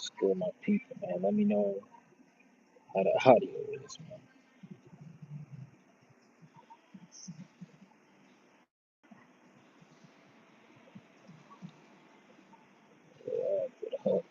School my people, man. Let me know how the audio is, man. But, but,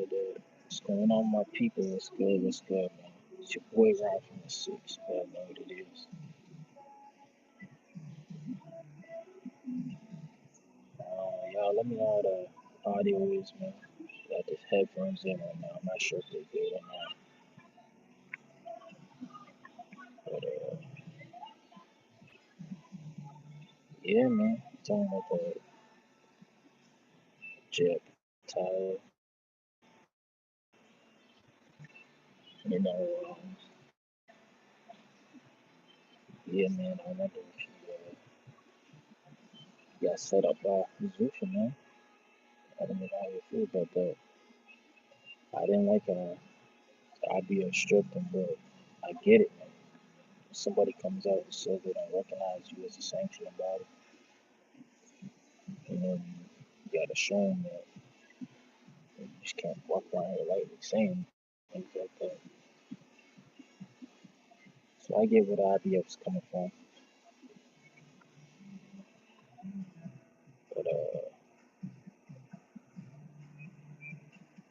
good. What's going on, my people? What's good? What's good, man? It's your boy Ryan from the Six. You gotta know what it is. Y'all, let me know how the audio is, man. Got this headphones in right now. I'm not sure if they're good or not. But, yeah, man. Talking about the jet tire, you know. Yeah, man. I wonder if you got set up by Zufa, man. I don't know how you feel about that. I didn't like IBO stripping, but I get it, man. If somebody comes out and says they don't recognize you as a sanctioned body, and then you gotta show them that you just can't walk around here lightly saying things like that. So I get where the IBF is coming from, but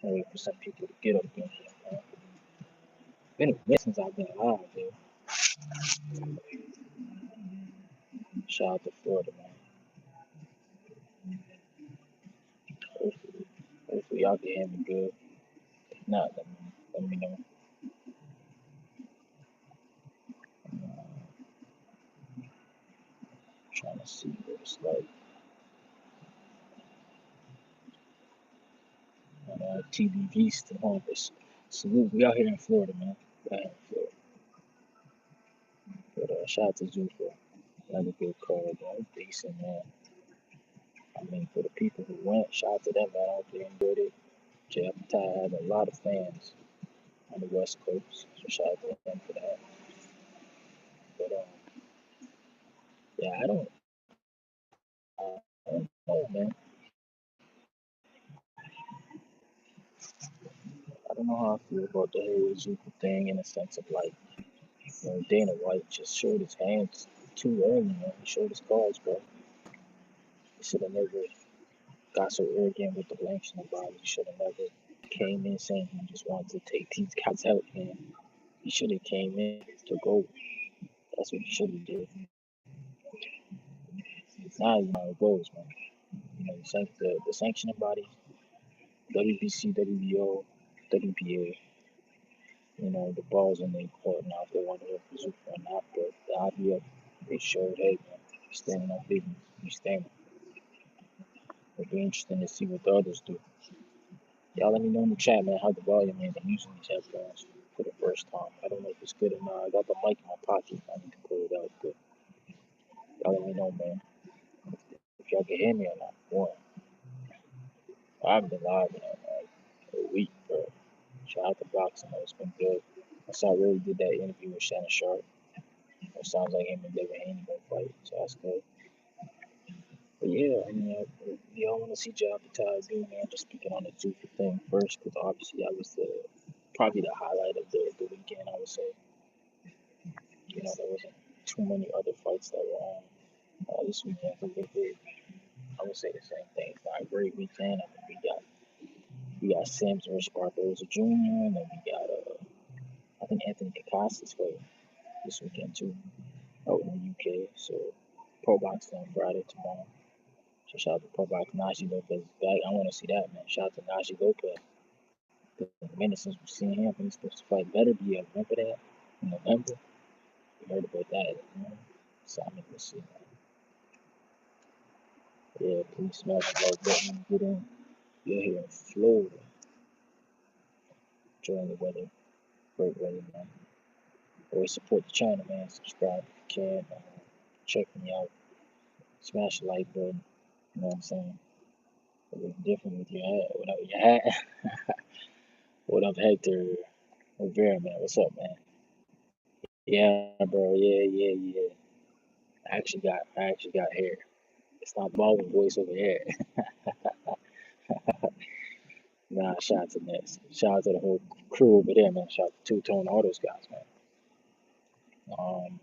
I wait for some people to get up there. Been a minute since I've been alive, dude. Shout out to Florida, man. Hopefully y'all can hear me good. If not, let me know. Trying to see what it's like. TBV still on this. Salute, we out here in Florida, man. We out here in Florida. But shout out to Zuffa. Another good call, bro. Decent, man. I mean, for the people who went, shout out to them, man. I hope they enjoyed it. Jay Apatow had a lot of fans on the West Coast, so shout out to them for that. But yeah, I don't know, man. I don't know how I feel about the whole Zuko thing in the sense of like, Dana White just showed his hands too early, man. He showed his cards, bro. He should have never got so arrogant with the blanks in the body. He should have never came in saying he just wanted to take these guys out, man. He should have came in to go. That's what he should have did. Now you know how it goes, man. The sanctioning bodies, WBC, WBO, WBA, the ball's in their court now if they want to work for Zuko or not. But the IBF, they showed, hey, man, you're standing on business. You standing. It'll be interesting to see what the others do. Y'all let me know in the chat, man, how the volume is. I'm using these headphones for the first time. I don't know if it's good or not. I got the mic in my pocket. I need to pull it out, but y'all let me know, man, if y'all can hear me or not. One, I haven't been live in a week, bro. Shout out to boxing, though. It's been good. I saw Ray did that interview with Shannon Sharp. It sounds like him and David Haney gonna fight, so that's good. But yeah, I mean, y'all want to see Job do, man? Just speaking on the Zufa thing first, because obviously that was probably the highlight of the weekend. I would say, there wasn't too many other fights that were on this weekend. So I would say the same thing. It's not a great weekend. I mean, we got Sims versus Barboza Jr. and then we got I think Anthony Kakasis fighting this weekend too out in the UK. So pro boxing on Friday tomorrow. So shout out to pro boxing Najee Lopez is back. I want to see that, man. Shout out to Najee Lopez. It's been a minute since we've seen him. He's supposed to fight better. Do you remember that in November? We heard about that. So I mean, we'll see. Yeah, please smash the like button. Get in. You're here in Florida. Enjoying the weather. Great weather, man. Always support the channel, man. Subscribe if you can. Check me out. Smash the like button. You know what I'm saying? It looks different with your hat. What up, your hat? What up, Hector Rivera, man? What's up, man? Yeah, bro. Yeah, yeah, yeah. I actually got hair. It's not balding voice over here. Nah, shout out to Ness. Shout out to the whole crew over there, man. Shout out to Two Tone, all those guys, man. Um,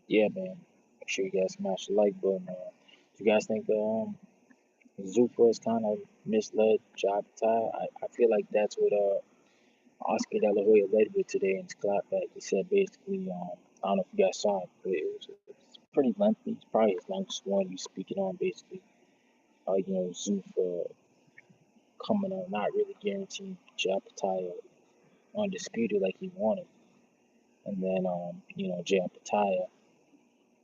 yeah, man. Make sure you guys smash the like button. Do you guys think Zufa is kind of misled Jabata? I feel like that's what Oscar De La Hoya led with today in his clapback. He said basically, I don't know if you guys saw it, but it's pretty lengthy. It's probably his longest one he's speaking on, basically. Zufa coming on, not really guaranteeing Jabata undisputed like he wanted. And then, Jay Pataya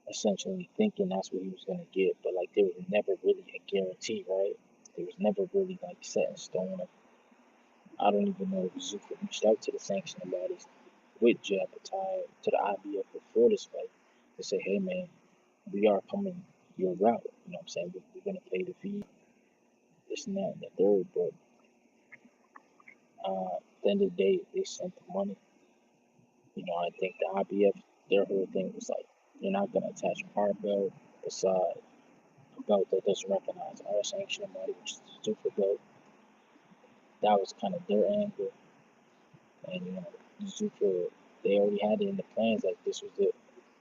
essentially thinking that's what he was going to get. But, like, there was never really a guarantee, right? There was never really, like, set in stone. I don't even know if Zuka reached out to the sanctioning bodies with Jay Pataya, to the IBF before this fight, to say, hey, man, we are coming your route. You know what I'm saying? We're going to pay the fee, this and that, and the third. But at the end of the day, they sent the money. I think the IBF, their whole thing was like, you're not gonna attach our belt beside a belt that doesn't recognize our sanctioning body, which is the super belt. That was kind of their angle, and the super, they already had it in the plans like this was the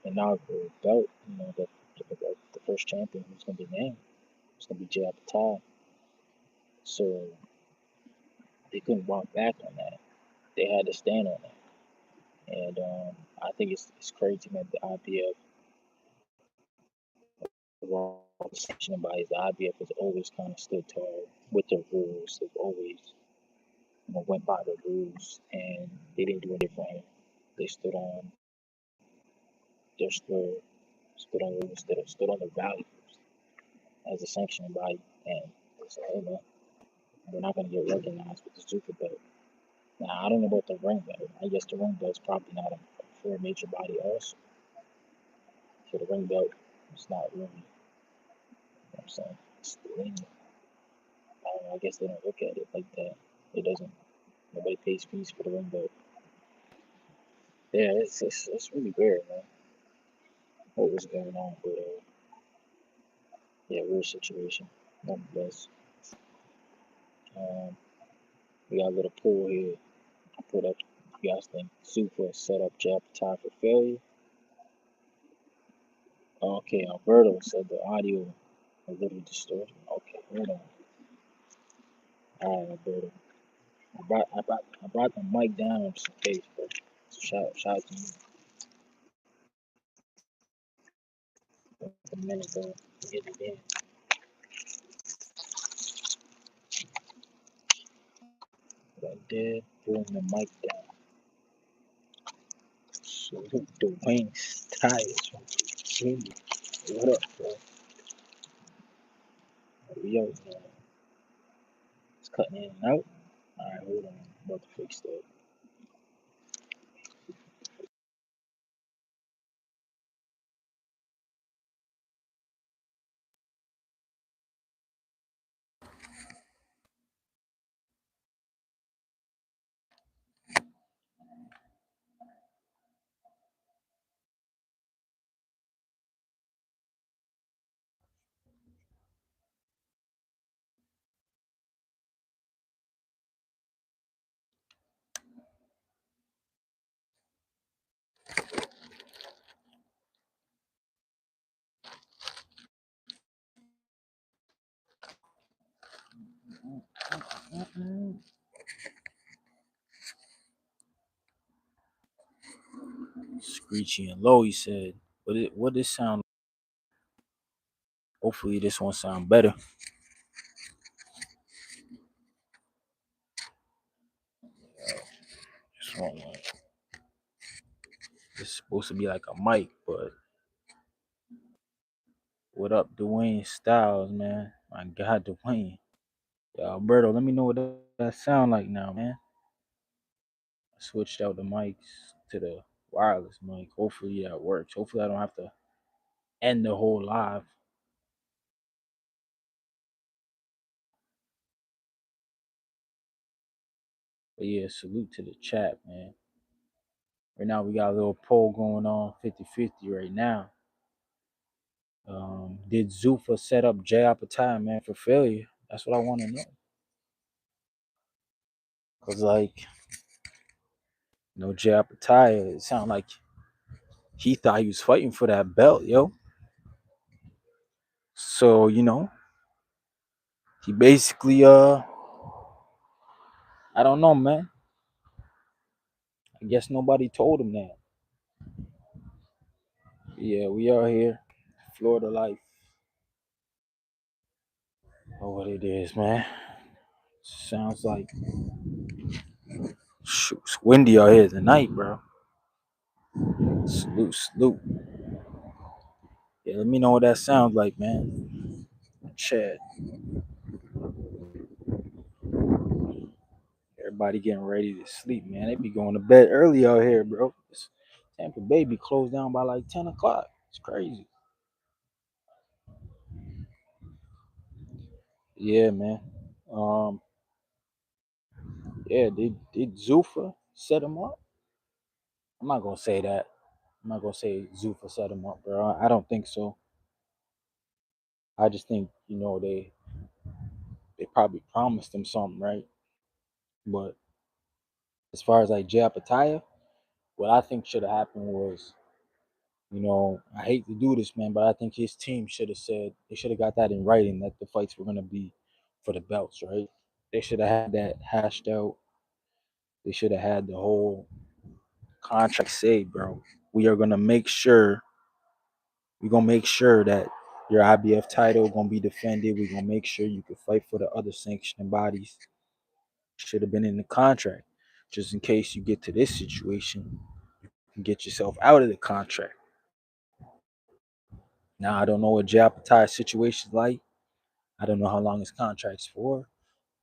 inaugural belt. The first champion was gonna be named. It was gonna be Jay Apatow. So they couldn't walk back on that. They had to stand on that. And I think it's crazy, man. The IBF, while sanctioning bodies, the IBF has always kind of stood tall with their rules. They've always, went by the rules, and they didn't do anything different. They stood on their square, stood on rules, stood on their values as a sanctioning body, and they said, hey man, we're not going to get recognized with the super belt. Now I don't know about the ring belt. I guess the ring belt's probably not for a major body also. So the ring belt is not really, what I'm saying, it's the ring. I don't know, I guess they don't look at it like that. It doesn't. Nobody pays fees for the ring belt. Yeah, it's really weird, man. What was going on, but yeah, weird situation. Nonetheless, um, we got a little pool here. I put up. You guys think Super set up Jab tie for failure? Okay, Alberto said the audio a little distorted. Okay, hold on. All right, Alberto. I brought the mic down just in case, bro. So shout out to you a minute ago to get it in. But I did bring the mic down. So Dwayne Styles from Virginia. What up, bro? Yo, it's cutting in and out. Alright, hold on. I'm about to fix that. Screechy and low, he said. What this sound? Hopefully this one sound better. This one, this is supposed to be like a mic, but what up, Dwayne Styles, man? My God, Dwayne. Yeah, Alberto, let me know what that sound like now, man. I switched out the mics to the wireless mic. Hopefully that works. Hopefully I don't have to end the whole live. But yeah, salute to the chat, man. Right now we got a little poll going on 50-50 right now. Did Zufa set up Jay Apatow, man, for failure? That's what I want to know. Cause like, Jay Apatow, it sounded like he thought he was fighting for that belt, yo. So, he basically I don't know, man. I guess nobody told him that. Yeah, we are here. Florida life. Oh, what it is, man. Sounds like shoot, it's windy out here tonight, bro. Salute, salute. Yeah, let me know what that sounds like, man. Chad. Everybody getting ready to sleep, man. They be going to bed early out here, bro. Tampa Bay be closed down by like 10 o'clock. It's crazy. Yeah, man. Um, yeah, did Zufa set him up? I'm not gonna say that. I'm not gonna say Zufa set him up, bro. I don't think so. I just think, they probably promised him something, right? But as far as like Jay Apatow, what I think should have happened was, I hate to do this, man, but I think his team should have said they should have got that in writing that the fights were gonna be for the belts, right? They should have had that hashed out. They should have had the whole contract say, bro, we are gonna make sure we're gonna make sure that your IBF title gonna be defended. We're gonna make sure you can fight for the other sanctioning bodies. Should have been in the contract, just in case you get to this situation, you can get yourself out of the contract. Now I don't know what Jay Apatow's situation is like. I don't know how long his contract's for.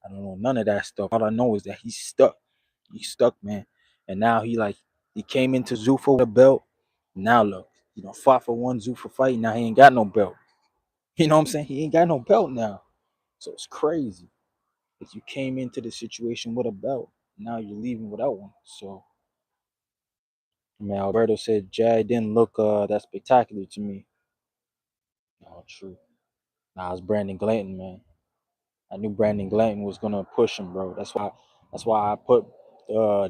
I don't know none of that stuff. All I know is that he's stuck. He's stuck, man. And now he came into Zuffa with a belt. Now look, fought for one Zuffa fight. Now he ain't got no belt. You know what I'm saying? He ain't got no belt now. So it's crazy. If you came into the situation with a belt, now you're leaving without one. So I mean, Alberto said Jay didn't look that spectacular to me. Oh, true. Nah, it's Brandon Glanton, man. I knew Brandon Glanton was gonna push him, bro. That's why I put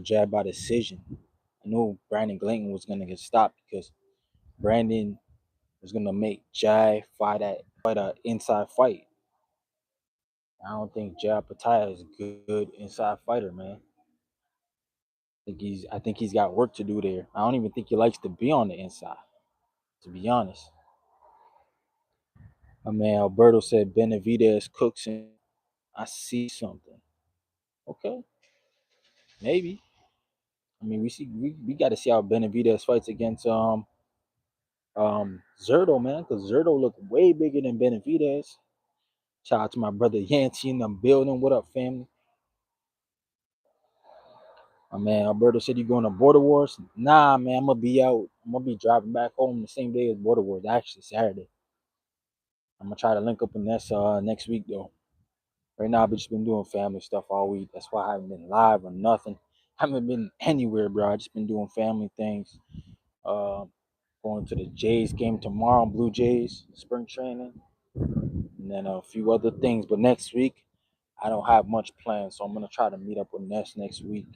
Jab by decision. I knew Brandon Glanton was gonna get stopped because Brandon was gonna make Jai fight a inside fight. I don't think Jai Pattaya is a good inside fighter, man. I think he's got work to do there. I don't even think he likes to be on the inside, to be honest. My man Alberto said Benavidez cooks and I see something. Okay, maybe. I mean, we got to see how Benavidez fights against Zerto, man, because Zerto looked way bigger than Benavidez. Shout out to my brother Yancey in the building. What up, family? My man Alberto said you going to Border Wars. Nah, man, I'm gonna be out. I'm gonna be driving back home the same day as Border Wars. Actually, Saturday. I'm gonna try to link up with Ness next week though. Right now, I've just been doing family stuff all week. That's why I haven't been live or nothing. I haven't been anywhere, bro. I just been doing family things. Uh, Going to the Jays game tomorrow, Blue Jays spring training, and then a few other things. But next week, I don't have much planned, so I'm gonna try to meet up with Ness next week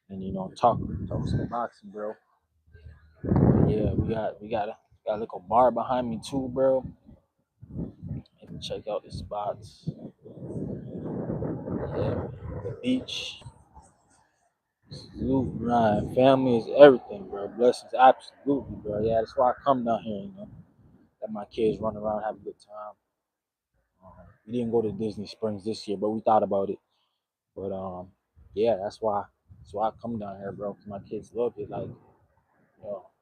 and talk some boxing, bro. But yeah, we got a little bar behind me too, bro. And check out the spots. Yeah, the beach. Salute, Ryan. Family is everything, bro. Blessings, absolutely, bro. Yeah, that's why I come down here, let my kids run around, have a good time. We didn't go to Disney Springs this year, but we thought about it. But yeah, that's why I come down here, bro. 'Cause my kids love it. Like, it's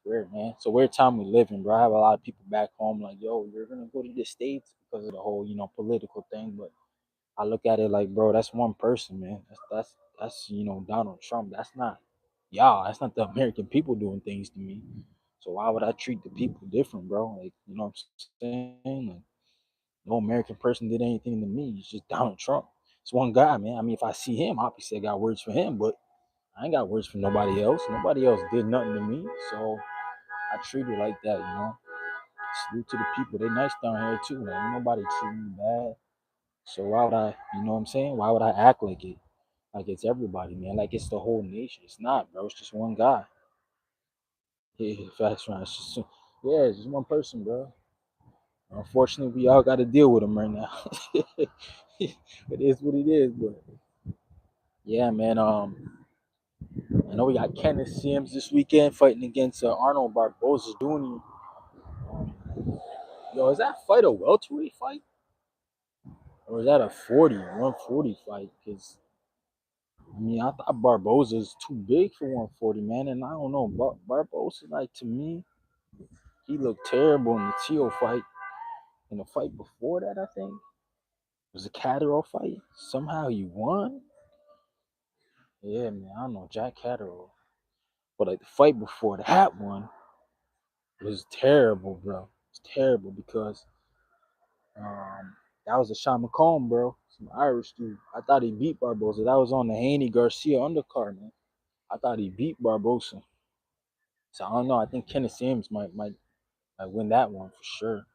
weird, man. It's a weird time we live in, bro. I have a lot of people back home like, yo, you're gonna go to the States because of the whole, political thing. But I look at it like, bro, that's one person, man. That's Donald Trump. That's not, y'all. That's not the American people doing things to me. So why would I treat the people different, bro? Like, you know what I'm saying? Like, no American person did anything to me. It's just Donald Trump. It's one guy, man. I mean, if I see him, obviously I got words for him, but I ain't got words for nobody else. Nobody else did nothing to me. So I treat it like that, you know. Salute to the people. They nice down here too. Like, ain't nobody treating me bad. So why would I, you know what I'm saying? Why would I act like it? Like it's everybody, man. Like it's the whole nation. It's not, bro. It's just one guy. Yeah, fast right. Yeah, it's just one person, bro. Unfortunately, we all got to deal with him right now. It is what it is, but yeah, man. I know we got Kenneth Sims this weekend fighting against Arnold Barboza Jr. Um, yo, is that fight a welterweight fight or is that a 140 fight? Because I mean, I thought Barboza's too big for 140, man, and I don't know. Barboza, like to me, he looked terrible in the Teo fight. In the fight before that, I think it was a Catterall fight. Somehow he won. Yeah, man, I don't know Jack Catterall, but like the fight before that one was terrible, bro. It's terrible because that was a Sean McComb, bro, some Irish dude. I thought he beat Barboza. That was on the Haney Garcia undercard, man. I thought he beat Barboza. So I don't know. I think Kenneth Sims might win that one for sure.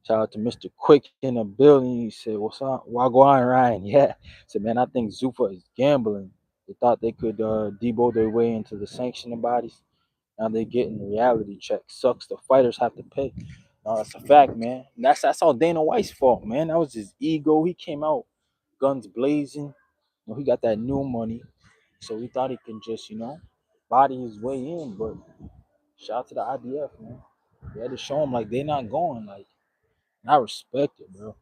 Shout out to Mr. Quick in the building. He said, "What's up? Wagwan Ryan?" Yeah. Said, man, I think Zuffa is gambling. They thought they could debo their way into the sanctioning bodies. Now they're getting the reality check. Sucks. The fighters have to pay. No, that's a fact, man. That's all Dana White's fault, man. That was his ego. He came out guns blazing. You know, he got that new money, so he thought he can just, body his way in. But shout out to the IDF, man. They had to show him like they're not going. Like, I respect it, bro.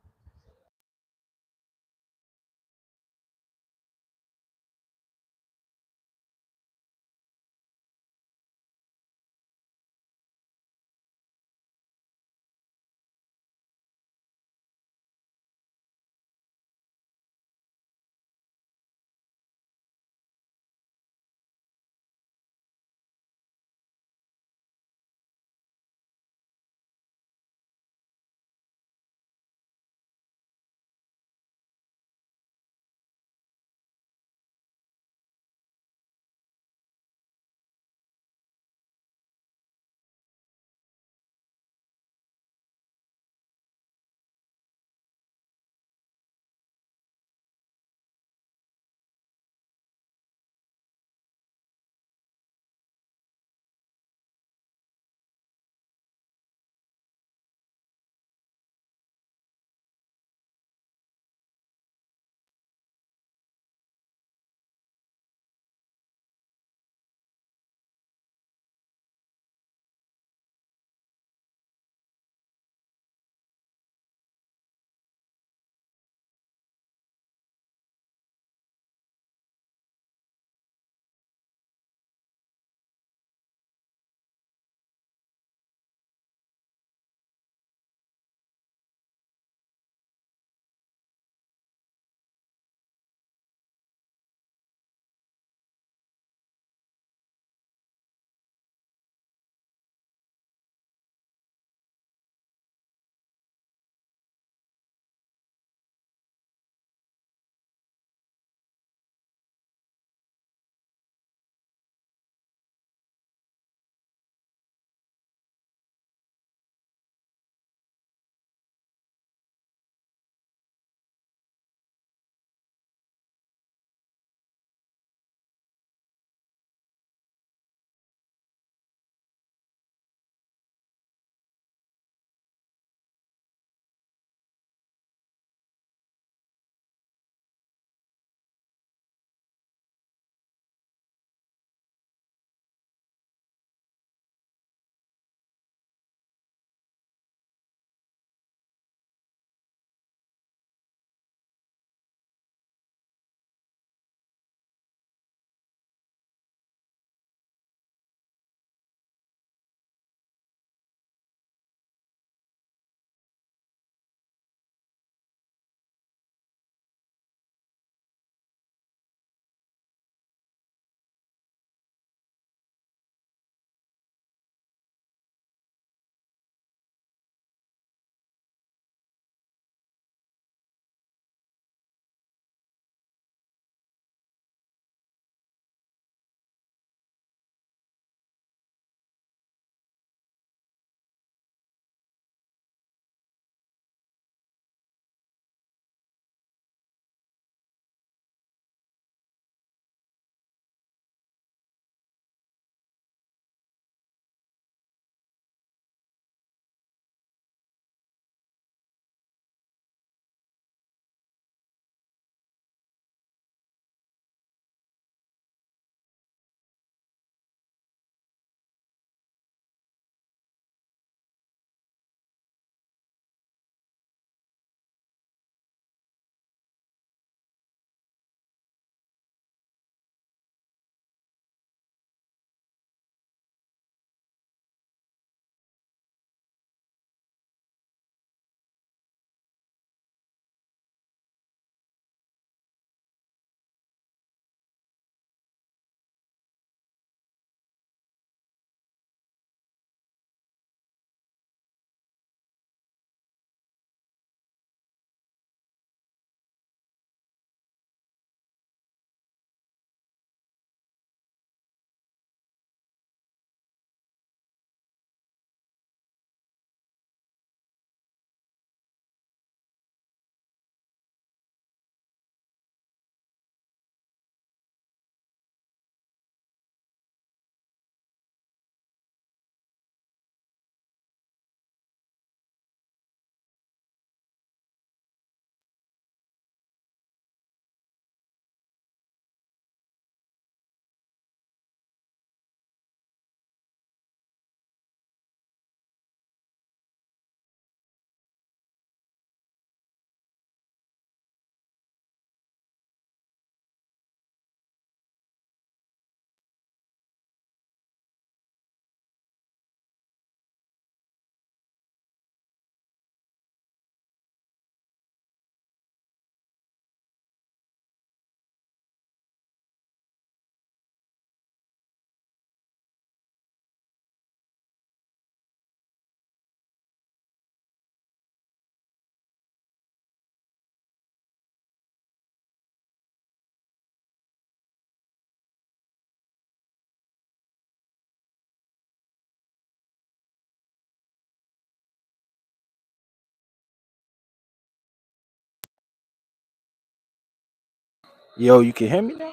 Yo, you can hear me now?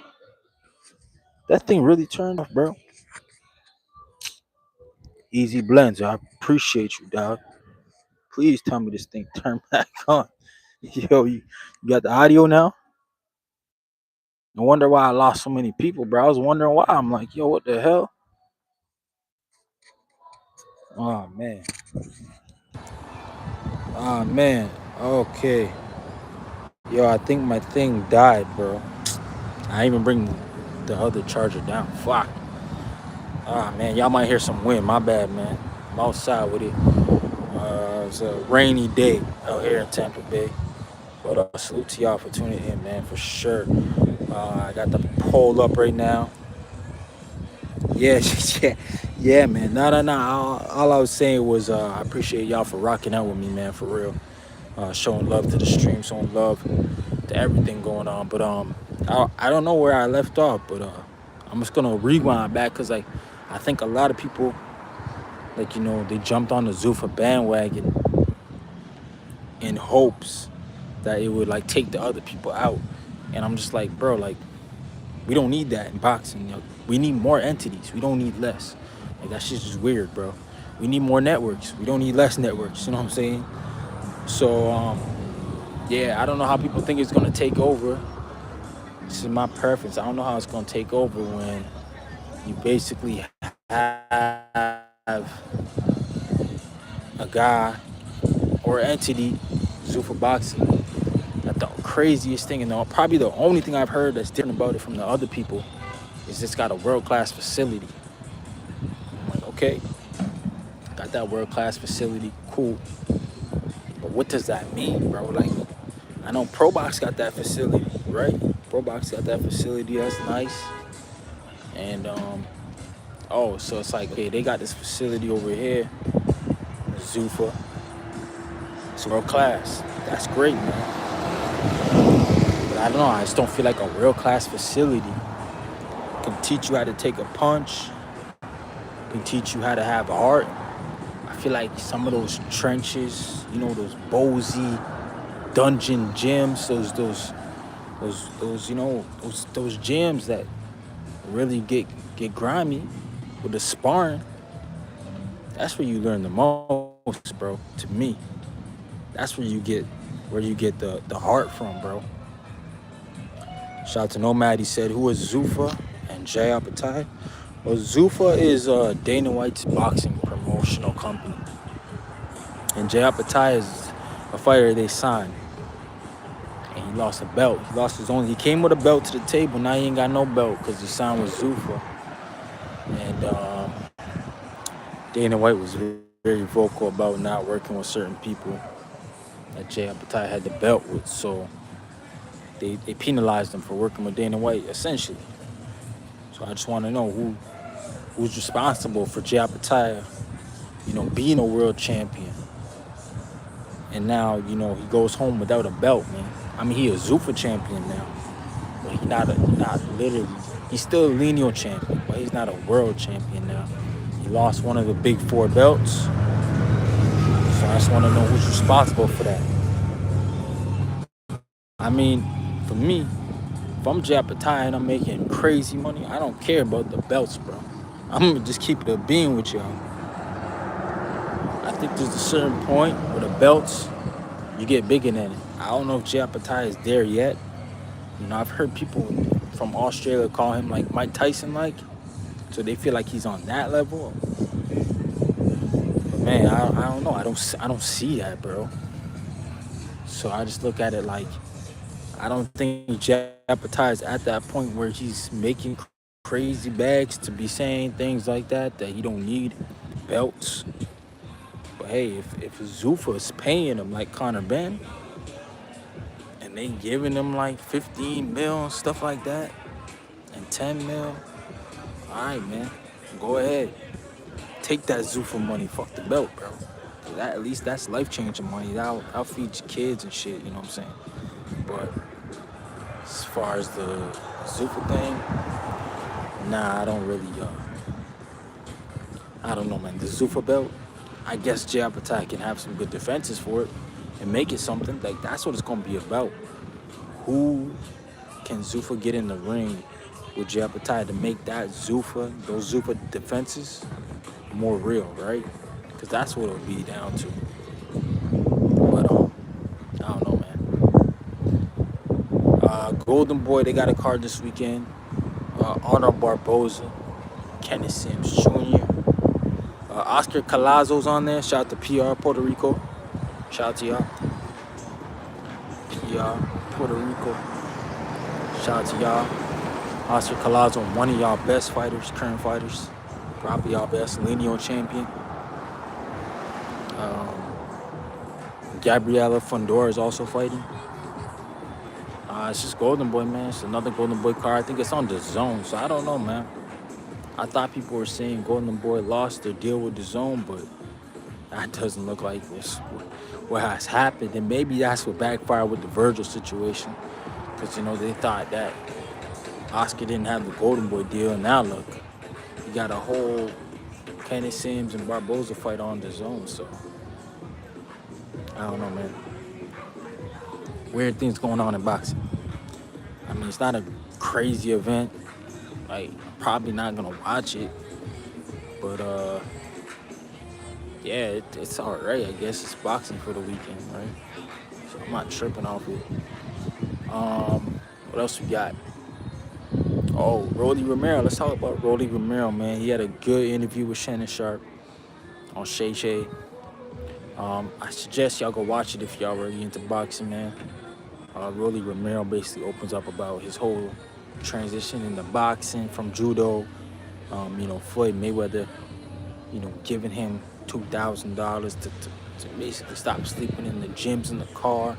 That thing really turned off, bro. Easy blends. I appreciate you, dog. Please tell me this thing turned back on. Yo, you got the audio now? No wonder why I lost so many people, bro. I was wondering why. I'm like, yo, what the hell? Oh man. Oh man. Okay. Yo, I think my thing died, bro. I even bring the other charger down. Fuck. Ah man, y'all might hear some wind. My bad, man. I'm outside with it. It's a rainy day out here in Tampa Bay. But salute to y'all for tuning in, man, for sure. I got the poll up right now. Yeah, yeah, yeah, man. No. All I was saying was I appreciate y'all for rocking out with me, man, for real. Showing love to the stream, showing love to everything going on. But I don't know where I left off, but I'm just gonna rewind back because I think a lot of people, like, they jumped on the Zuffa bandwagon in hopes that it would like take the other people out, and I'm just like, bro, like, we don't need that in boxing. We need more entities. We don't need less. Like, that shit's just weird, bro. We need more networks. We don't need less networks. You know what I'm saying? So yeah, I don't know how people think it's gonna take over. This is my preference. I don't know how it's gonna take over when you basically have a guy or entity, Zuffa Boxing. That the craziest thing, and probably the only thing I've heard that's different about it from the other people is it's got a world-class facility. I'm like, okay, got that world-class facility, cool. But what does that mean, bro? Like, I know ProBox got that facility, right? ProBox got that facility, that's nice. And so it's like, okay, they got this facility over here, Zuffa. It's world class. That's great, man. But I don't know, I just don't feel like a world class facility can teach you how to take a punch, can teach you how to have heart. I feel like some of those trenches, those Bozy dungeon gyms, those those gyms that really get grimy with the sparring. That's where you learn the most, bro. To me, that's where you get the heart from, bro. Shout out to Nomad. He said, who is Zuffa and Jay Apatite? Well, Zuffa is Dana White's boxing promotional company, and Jay Apatite is a fighter they signed, and he lost a belt. He came with a belt to the table. Now he ain't got no belt because he signed with Zuffa. And Dana White was very vocal about not working with certain people that Jay Apatite had the belt with, so they penalized him for working with Dana White, essentially. So I just want to know who's responsible for Jay Apatite, being a world champion. And now, he goes home without a belt, man. I mean, he a Zuffa champion now, but he's not literally. He's still a lineal champion, but he's not a world champion now. He lost one of the big 4 belts. So I just want to know who's responsible for that. I mean, for me, if I'm Jay Apatite and I'm making crazy money, I don't care about the belts, bro. I'm gonna just keep it a being with y'all. I think there's a certain point where the belts, you get bigger than it. I don't know if Jay Apatite is there yet. I've heard people from Australia call him like Mike Tyson, so they feel like he's on that level. But man, I don't know. I don't see that, bro. So I just look at it like, I don't think Jay Apatite is at that point where he's making crazy bags to be saying things like that he don't need belts. But hey, if Zuffa is paying him like Conor Ben, and they giving him like 15 mil and stuff like that, and 10 mil, all right, man, go ahead. Take that Zuffa money, fuck the belt, bro. At least that's life-changing money. I'll feed your kids and shit, you know what I'm saying? But as far as the Zuffa thing, nah, I don't really, I don't know, man. The Zuffa belt, I guess Jay Apatite can have some good defenses for it and make it something. Like, that's what it's going to be about. Who can Zuffa get in the ring with Jay Apatow to make those Zuffa defenses more real, right? Because that's what it'll be down to. But I don't know, man. Golden Boy, they got a card this weekend. Arnold Barboza, Kenneth Sims Jr., Oscar Colazo's on there. Shout out to PR Puerto Rico. Shout out to y'all. PR Puerto Rico. Shout out to y'all. Oscar Colazo, one of y'all best fighters, current fighters. Probably y'all best lineal champion. Gabriela Fundora is also fighting. It's just Golden Boy, man. It's another Golden Boy card. I think it's on the Zone, so I don't know, man. I thought people were saying Golden Boy lost their deal with the Zone, but that doesn't look like what has happened. And maybe that's what backfired with the Virgil situation, because they thought that Oscar didn't have the Golden Boy deal, and now look, you got a whole Kenneth Sims and Barboza fight on the Zone. So I don't know, man. Weird things going on in boxing. I mean, it's not a crazy event. Like, probably not gonna watch it, but yeah, it's all right. I guess it's boxing for the weekend, right? So I'm not tripping off it. What else we got? Oh, Rolly Romero. Let's talk about Rolly Romero, man. He had a good interview with Shannon Sharp on Shay Shay. I suggest y'all go watch it if y'all really into boxing, man. Rolly Romero basically opens up about his whole transition into boxing from judo. Floyd Mayweather, giving him $2,000 to basically stop sleeping in the gyms in the car.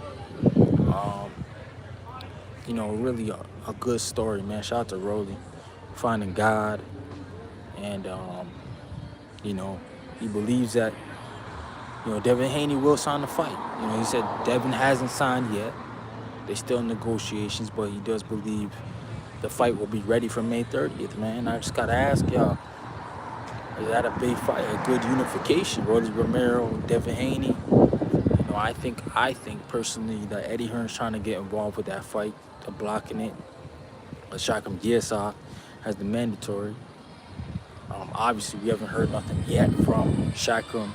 Really a good story, man. Shout out to Rolly, finding God, and he believes that Devin Haney will sign the fight. He said Devin hasn't signed yet. They're still in negotiations, but he does believe the fight will be ready for May 30th, man. I just gotta ask y'all, is that a big fight, a good unification? Rolly Romero, Devin Haney. I think personally that Eddie Hearn's trying to get involved with that fight, blocking it. Shakam Giasov has the mandatory. Obviously, we haven't heard nothing yet from Shakam,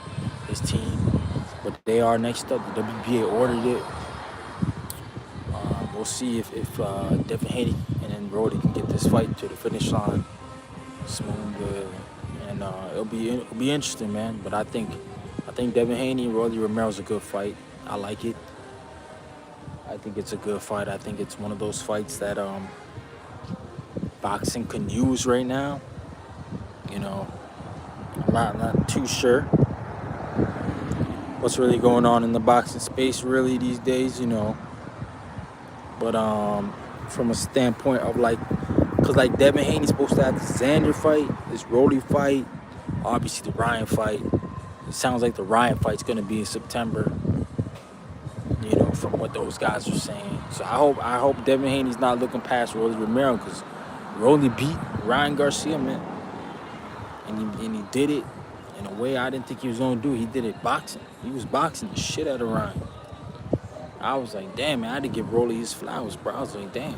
his team, but they are next up. The WBA ordered it. We'll see if Devin Haney and then Rolly can get this fight to the finish line smooth, and it'll be interesting, man. But I think Devin Haney and Rolly Romero's a good fight. I like it. I think it's a good fight. I think it's one of those fights that boxing can use right now. I'm not too sure what's really going on in the boxing space really these days, But from a standpoint of because Devin Haney's supposed to have the Xander fight, this Rolly fight, obviously the Ryan fight. It sounds like the Ryan fight's gonna be in September. From what those guys are saying. So I hope Devin Haney's not looking past Rolly Romero, because Rolly beat Ryan Garcia, man, and he did it in a way I didn't think he was gonna do. He did it boxing. He was boxing the shit out of Ryan. I was like, damn, man, I had to give Rolly his flowers, bro. I was like, damn,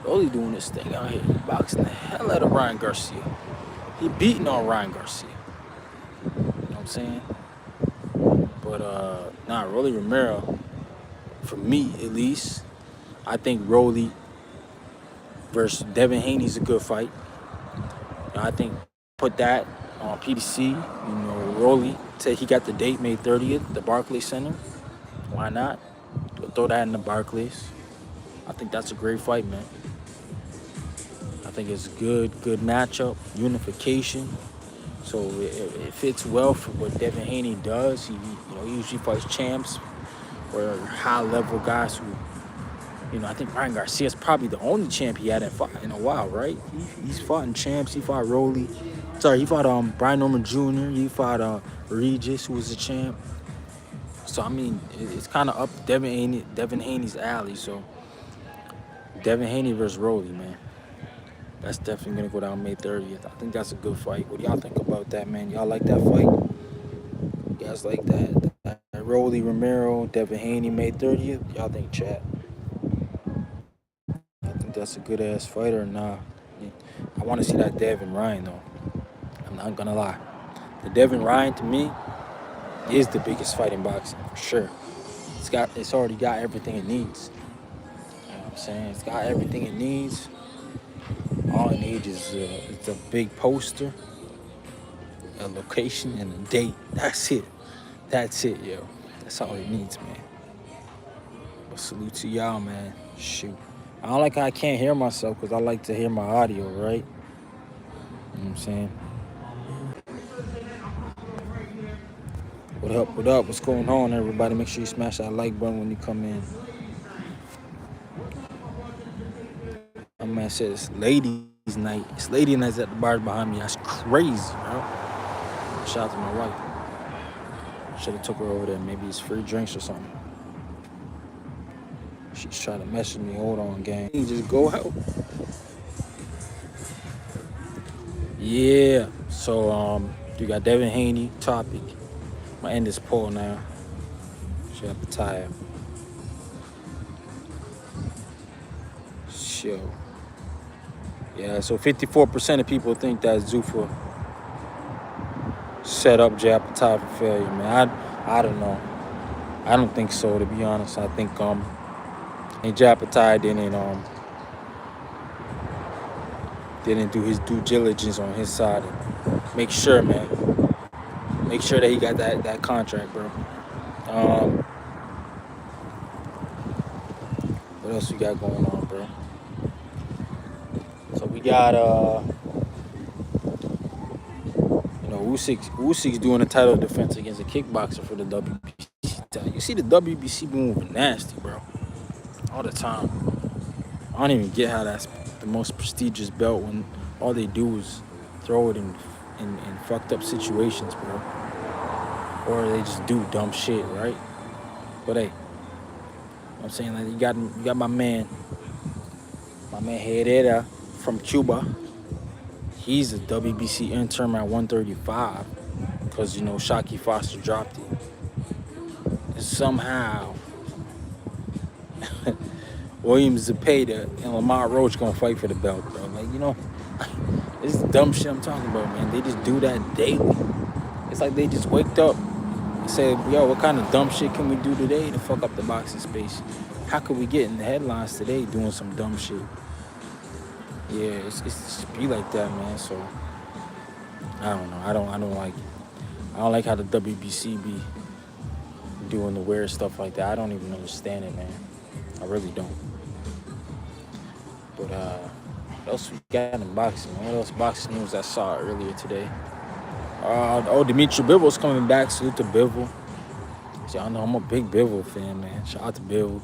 Rolly doing this thing out here, boxing the hell out of Ryan Garcia. He beating on Ryan Garcia. You know what I'm saying? But Rolly Romero, for me at least, I think Rolly versus Devin Haney's a good fight. I think put that on PDC. Rolly said he got the date May 30th, the Barclays Center. Why not? Throw that in the Barclays. I think that's a great fight, man. I think it's a good matchup, unification. So it fits well for what Devin Haney does. He usually fights champs or high-level guys who, I think Ryan Garcia is probably the only champ he hadn't fought in a while, right? He's fought in champs. He fought Rolly. Sorry, he fought Brian Norman Jr. He fought Regis, who was a champ. So, I mean, it's kind of up Devin Haney's alley. So, Devin Haney versus Rolly, man. That's definitely going to go down May 30th. I think that's a good fight. What do y'all think about that, man? Y'all like that fight? You guys like that? Rolly Romero, Devin Haney, May 30th? Y'all think, chat? I think that's a good ass fighter or not. I want to see that Devin Ryan though. I'm not gonna lie. The Devin Ryan to me is the biggest fight in boxing for sure. It's already got everything it needs. You know what I'm saying? It's got everything it needs. All it needs is it's a big poster, a location, and a date. That's it. That's it, yo. That's all it needs, man. But salute to y'all, man. Shoot. I don't like how I can't hear myself because I like to hear my audio, right? You know what I'm saying? What up, what up? What's going on, everybody? Make sure you smash that like button when you come in. My man said it's ladies' night. It's lady nights at the bar behind me. That's crazy, bro. Shout out to my wife. Should have took her over there. Maybe it's free drinks or something. She's trying to message me. Hold on, gang. Just go out. Yeah. So you got Devin Haney topic. I'm gonna end this poll now. Shout out the tire. Sure. Yeah, so 54% of people think that Zuffa set up Jay Apatow for failure, man. I don't know. I don't think so, to be honest. I think Jay Apatow didn't do his due diligence on his side and make sure, man. Make sure that he got that contract, bro. What else we got going on, bro? So we got Usyk's doing a title defense against a kickboxer for the WBC. You see the WBC moving nasty, bro. All the time. I don't even get how that's the most prestigious belt when all they do is throw it in fucked up situations, bro. Or they just do dumb shit, right? But hey, I'm saying, like, you got my man Herrera from Cuba. He's a WBC interim at 135 because, Shockey Foster dropped it. And somehow, William Zepeda and Lamar Roach gonna fight for the belt, bro. Like, this is dumb shit I'm talking about, man. They just do that daily. It's like they just waked up and said, yo, what kind of dumb shit can we do today to fuck up the boxing space? How could we get in the headlines today doing some dumb shit? Yeah, it's just be like that, man. So I don't know. I don't like it. I don't like how the WBC be doing the weird stuff like that. I don't even understand it, man. I really don't. But what else we got in boxing, man? What else boxing news I saw earlier today? Dimitri Bivol's coming back. Salute to Bivol. Y'all know I'm a big Bivol fan, man. Shout out to Bivol.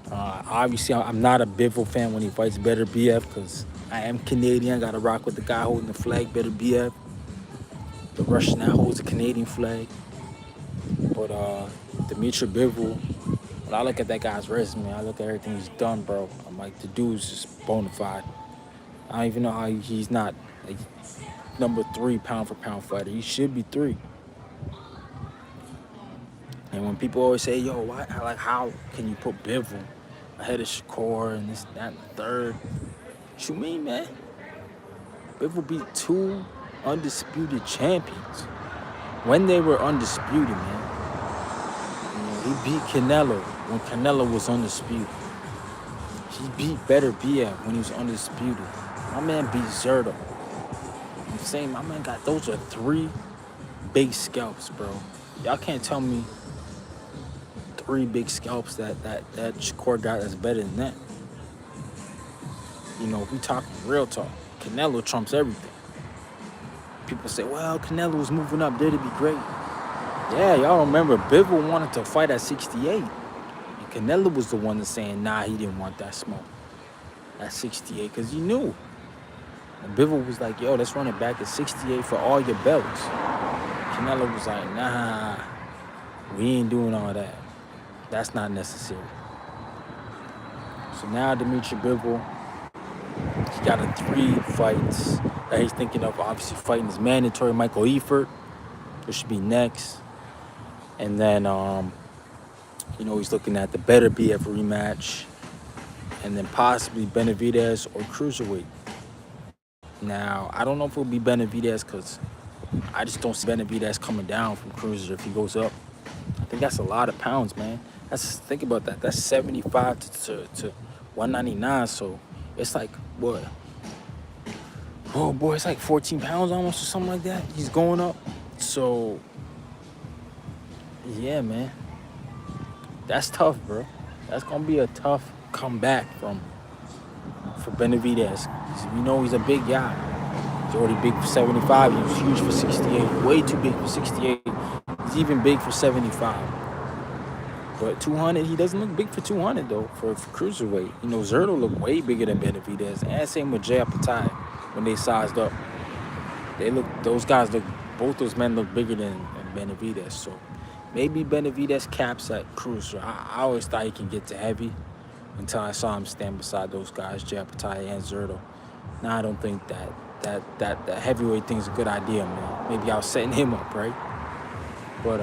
Obviously, I'm not a Bivol fan when he fights Better BF because I am Canadian. I got to rock with the guy holding the flag, Better BF. The Russian now holds the Canadian flag. But Dimitri Bivol, when I look at that guy's resume, I look at everything he's done, bro. I'm like, the dude's just bona fide. I don't even know how he's not like number 3 pound for pound fighter. He should be 3. And when people always say, yo, how can you put Bivol ahead of Shakur and this, that, and the third? What you mean, man? Bivol beat 2 undisputed champions when they were undisputed, man. He beat Canelo when Canelo was undisputed. He beat Better BF when he was undisputed. My man beat Zerto. I'm saying my man got, those are 3 big scalps, bro. Y'all can't tell me 3 big scalps that Shakur got that's better than that. If we talking real talk, Canelo trumps everything. People say, well, Canelo was moving up there to be great. Yeah, y'all remember Bivol wanted to fight at 68. And Canelo was the one that's saying, nah, he didn't want that smoke at 68 because he knew. And Bivol was like, yo, let's run it back at 68 for all your belts. Canelo was like, nah, we ain't doing all that. That's not necessary. So now Dimitri Bivol, he got 3 fights that he's thinking of. Obviously, fighting his mandatory Michael Eifert, which should be next. And then, he's looking at the Better BF rematch. and then possibly Benavidez or cruiserweight. Now, I don't know if it'll be Benavidez because I just don't see Benavidez coming down from cruiser if he goes up. I think that's a lot of pounds, man. Think about that. That's 75 to 199. So it's like what? Oh boy, it's like 14 pounds almost or something like that. He's going up. So yeah, man, that's tough, bro. That's gonna be a tough comeback for Benavidez. We know he's a big guy. He's already big for 75. He was huge for 68. Way too big for 68. He's even big for 75. But 200, he doesn't look big for 200 though. For cruiserweight, you know, Zerto looked way bigger than Benavidez, and same with Jay Patai when they sized up. Both those men look bigger than Benavidez. So maybe Benavidez caps at cruiser. I always thought he can get to heavy until I saw him stand beside those guys, Jay Patai and Zerto. Now I don't think that heavyweight thing's a good idea, man. Maybe I was setting him up, right? But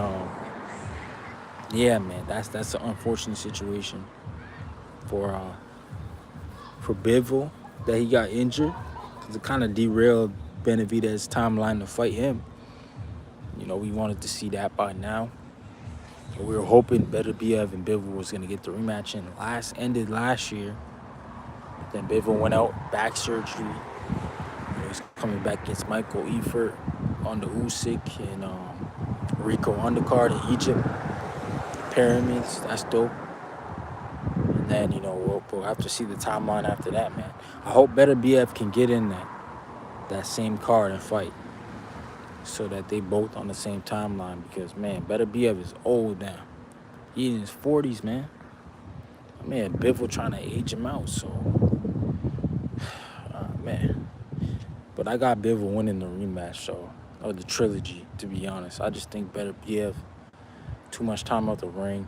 yeah, man, that's an unfortunate situation for Bivol that he got injured, because it kind of derailed Benavidez's timeline to fight him. You know, we wanted to see that by now. We were hoping Beterbiev and Bivol was gonna get the rematch, and ended last year. Then Bivol went out, back surgery. He's coming back against Michael Eifert on the Usyk and Rico undercard in Egypt. Pyramids, that's dope. And then, you know, we'll have to see the timeline after that, man. I hope Beterbiev can get in that same card and fight so that they both on the same timeline, because, man, Beterbiev is old now. He's in his 40s, man. Man, Bivol trying to age him out, so, man. But I got Bivol winning the rematch, or the trilogy, to be honest. I just think Beterbiev, too much time out the ring,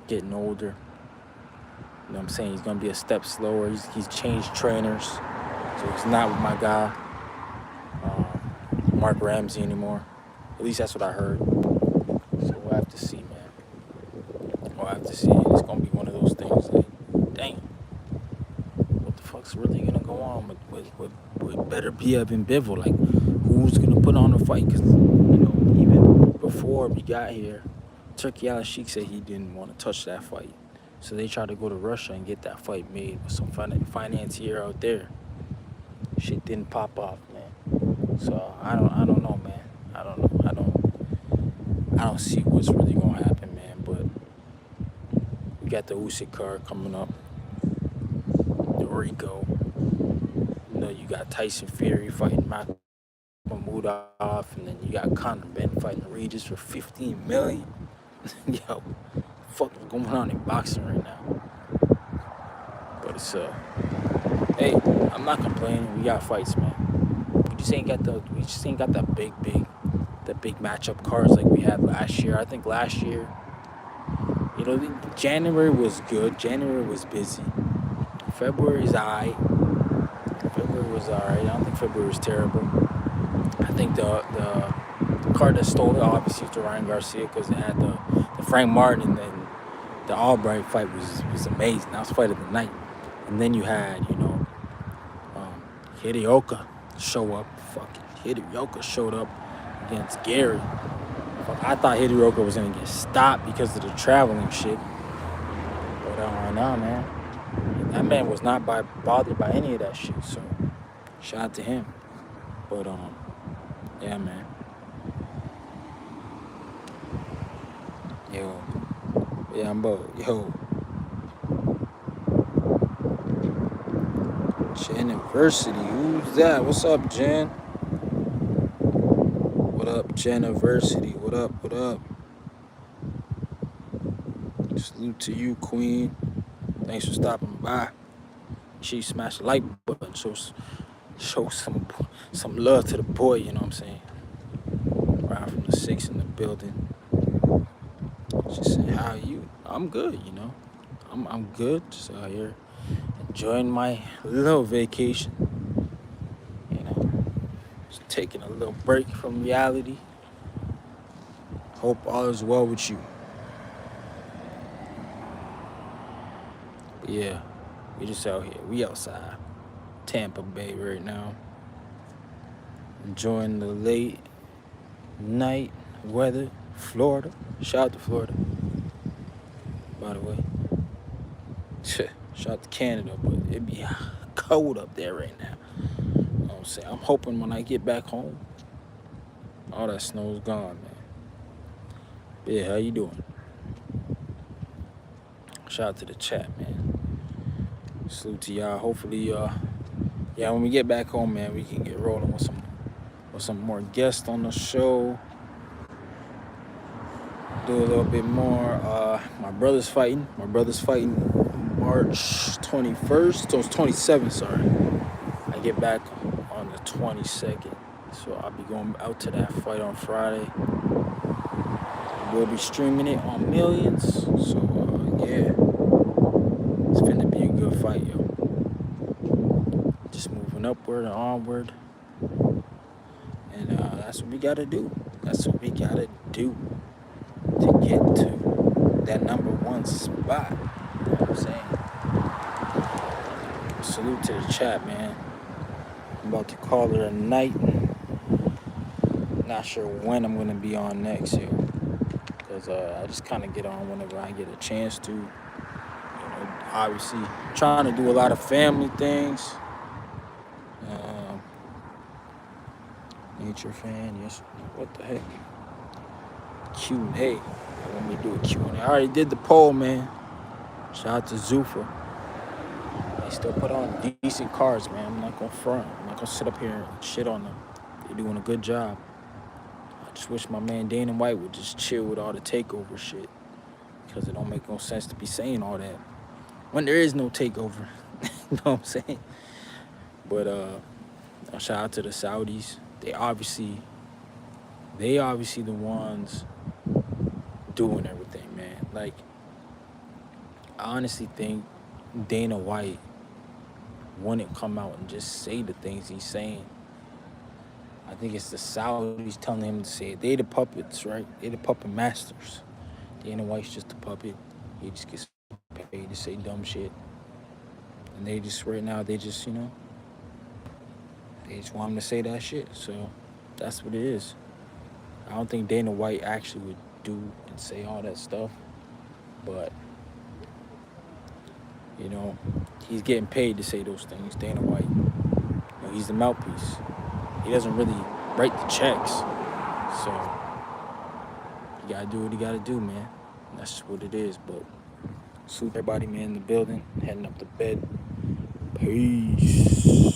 getting older. You know what I'm saying? He's going to be a step slower. He's changed trainers, so he's not with my guy, Mark Ramsey, anymore. At least that's what I heard. So we'll have to see, man. We'll have to see. It's going to be one of those things like, dang, what the fuck's really going to go on with Beterbiev and Bivol? Like, who's going to put on the fight? Because, you know, even before we got here, Turki Al-Sheikh said he didn't want to touch that fight. So they tried to go to Russia and get that fight made with some financier out there. Shit didn't pop off, man. So I don't know, man. I don't see what's really gonna happen, man. But we got the Usyk card coming up. The Rico. You know, you got Tyson Fury fighting Mahmoudov, and then you got Conor Ben fighting Regis for $15 million. Yo, fuck is going on in boxing right now? But it's hey, I'm not complaining. We got fights, man. We just ain't got that big matchup cards like we had last year. I think last year, you know, January was good. January was busy. February's alright. I don't think February was terrible. I think the card that stole it, obviously, was the Ryan Garcia, because it had the Frank Martin, and then the Albright fight was amazing. That was fight of the night. And then you had, you know, Hideo show up. Fucking Hideo showed up against Gary. I thought Hideo was going to get stopped because of the traveling shit. But no, man. That man was not bothered by any of that shit. So, shout out to him. But, yeah, man. Yo. Yeah, I'm about, yo. Jeniversity, who's that? What's up, Jen? What up, Jeniversity? What up? Salute to you, Queen. Thanks for stopping by. She smashed the like button. Show some love to the boy, you know what I'm saying? Right from the 6 in the building. She said, how are you? I'm good, you know. I'm good. Just out here enjoying my little vacation. You know, just taking a little break from reality. Hope all is well with you. But yeah, We just out here. We outside Tampa Bay right now, enjoying the late night weather. Florida. Shout out to Florida, by the way. Shout out to Canada, but it be cold up there right now. You know what I'm saying? I'm hoping when I get back home, all that snow's gone, man. But yeah, how you doing? Shout out to the chat, man. Salute to y'all. Hopefully, yeah, when we get back home, man, we can get rolling with some more guests on the show. Do a little bit more. My brother's fighting. March 21st. So it's 27th, sorry. I get back on the 22nd. So I'll be going out to that fight on Friday. We'll be streaming it on Millions. So, yeah. It's finna be a good fight, yo. Just moving upward and onward. And that's what we gotta do. That's what we gotta do to get to that number one spot. You know what I'm saying? Salute to the chat, man. I'm about to call it a night. Not sure when I'm gonna be on next, yo. Because I just kind of get on whenever I get a chance to. You know, obviously trying to do a lot of family things. Nature fan, yes. What the heck? Q&A. Let me do a Q&A. I already did the poll, man. Shout out to Zuffa. They still put on decent cards, man. I'm not gonna front. I'm not gonna sit up here and shit on them. They're doing a good job. I just wish my man Dana White would just chill with all the takeover shit. Because it don't make no sense to be saying all that when there is no takeover. You know what I'm saying? But shout out to the Saudis. They obviously the ones doing everything, man. Like, I honestly think Dana White wouldn't come out and just say the things he's saying. I think it's the Saudis telling him to say it. They the puppets, right? They the puppet masters. Dana White's just a puppet. He just gets paid to say dumb shit. And they just, right now, they just, you know, they just want him to say that shit. So that's what it is. I don't think Dana White actually would do and say all that stuff. But, you know, he's getting paid to say those things, Dana White. You know, he's the mouthpiece. He doesn't really write the checks. So you gotta do what you gotta do, man. And that's just what it is. But salute everybody, man, in the building, heading up to bed. Peace.